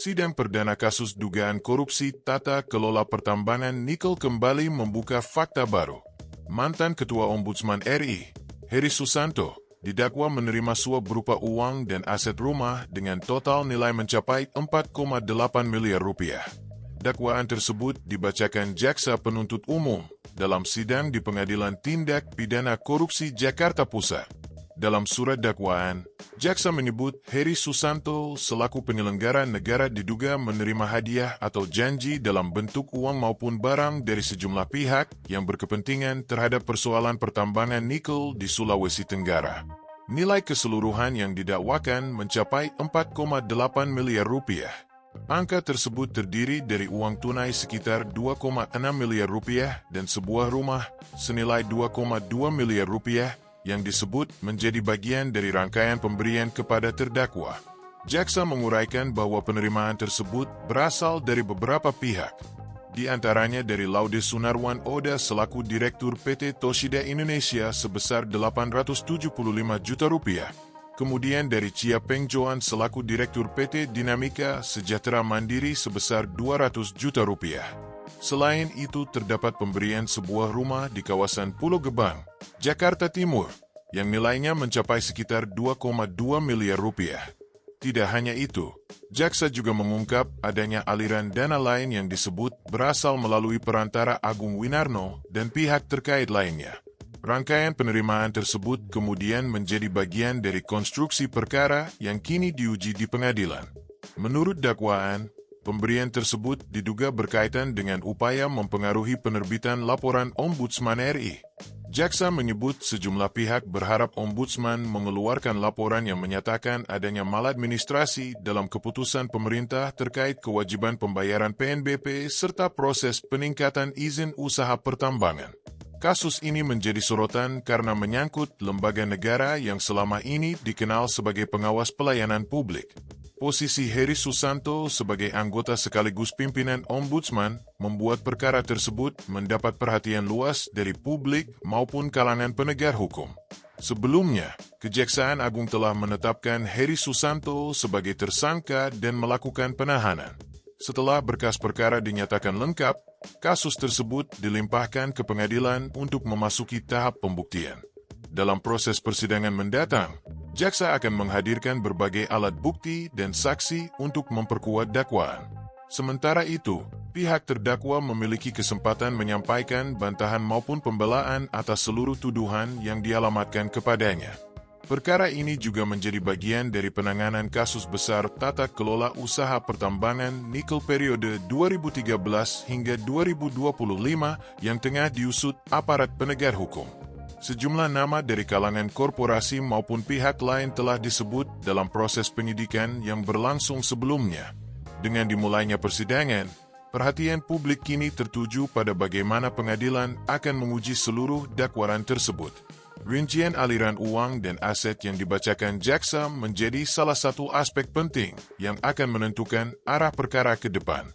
Sidang perdana kasus dugaan korupsi tata kelola pertambangan nikel kembali membuka fakta baru. Mantan Ketua Ombudsman RI, Heri Susanto, didakwa menerima suap berupa uang dan aset rumah dengan total nilai mencapai 4,8 miliar rupiah. Dakwaan tersebut dibacakan Jaksa Penuntut Umum dalam sidang di Pengadilan Tindak Pidana Korupsi Jakarta Pusat. Dalam surat dakwaan, Jaksa menyebut Heri Susanto selaku penyelenggara negara diduga menerima hadiah atau janji dalam bentuk uang maupun barang dari sejumlah pihak yang berkepentingan terhadap persoalan pertambangan nikel di Sulawesi Tenggara. Nilai keseluruhan yang didakwakan mencapai 4,8 miliar rupiah. Angka tersebut terdiri dari uang tunai sekitar 2,6 miliar rupiah dan sebuah rumah senilai 2,2 miliar rupiah yang disebut menjadi bagian dari rangkaian pemberian kepada terdakwa. Jaksa menguraikan bahwa penerimaan tersebut berasal dari beberapa pihak, di antaranya dari Laude Sunarwan Oda selaku Direktur PT Toshida Indonesia sebesar 875 juta rupiah, kemudian dari Chia Peng Joan selaku Direktur PT Dinamika Sejahtera Mandiri sebesar 200 juta rupiah. Selain itu terdapat pemberian sebuah rumah di kawasan Pulau Gebang, Jakarta Timur, yang nilainya mencapai sekitar 2,2 miliar rupiah. Tidak hanya itu, Jaksa juga mengungkap adanya aliran dana lain yang disebut berasal melalui perantara Agung Winarno dan pihak terkait lainnya. Rangkaian penerimaan tersebut kemudian menjadi bagian dari konstruksi perkara yang kini diuji di pengadilan. Menurut dakwaan, pemberian tersebut diduga berkaitan dengan upaya mempengaruhi penerbitan laporan Ombudsman RI. Jaksa menyebut sejumlah pihak berharap Ombudsman mengeluarkan laporan yang menyatakan adanya maladministrasi dalam keputusan pemerintah terkait kewajiban pembayaran PNBP serta proses peningkatan izin usaha pertambangan. Kasus ini menjadi sorotan karena menyangkut lembaga negara yang selama ini dikenal sebagai pengawas pelayanan publik. Posisi Heri Susanto sebagai anggota sekaligus pimpinan Ombudsman membuat perkara tersebut mendapat perhatian luas dari publik maupun kalangan penegak hukum. Sebelumnya, Kejaksaan Agung telah menetapkan Heri Susanto sebagai tersangka dan melakukan penahanan. Setelah berkas perkara dinyatakan lengkap, kasus tersebut dilimpahkan ke pengadilan untuk memasuki tahap pembuktian. Dalam proses persidangan mendatang, Jaksa akan menghadirkan berbagai alat bukti dan saksi untuk memperkuat dakwaan. Sementara itu, pihak terdakwa memiliki kesempatan menyampaikan bantahan maupun pembelaan atas seluruh tuduhan yang dialamatkan kepadanya. Perkara ini juga menjadi bagian dari penanganan kasus besar tata kelola usaha pertambangan nikel periode 2013 hingga 2025 yang tengah diusut aparat penegak hukum. Sejumlah nama dari kalangan korporasi maupun pihak lain telah disebut dalam proses penyidikan yang berlangsung sebelumnya. Dengan dimulainya persidangan, perhatian publik kini tertuju pada bagaimana pengadilan akan menguji seluruh dakwaan tersebut. Rincian aliran uang dan aset yang dibacakan jaksa menjadi salah satu aspek penting yang akan menentukan arah perkara ke depan.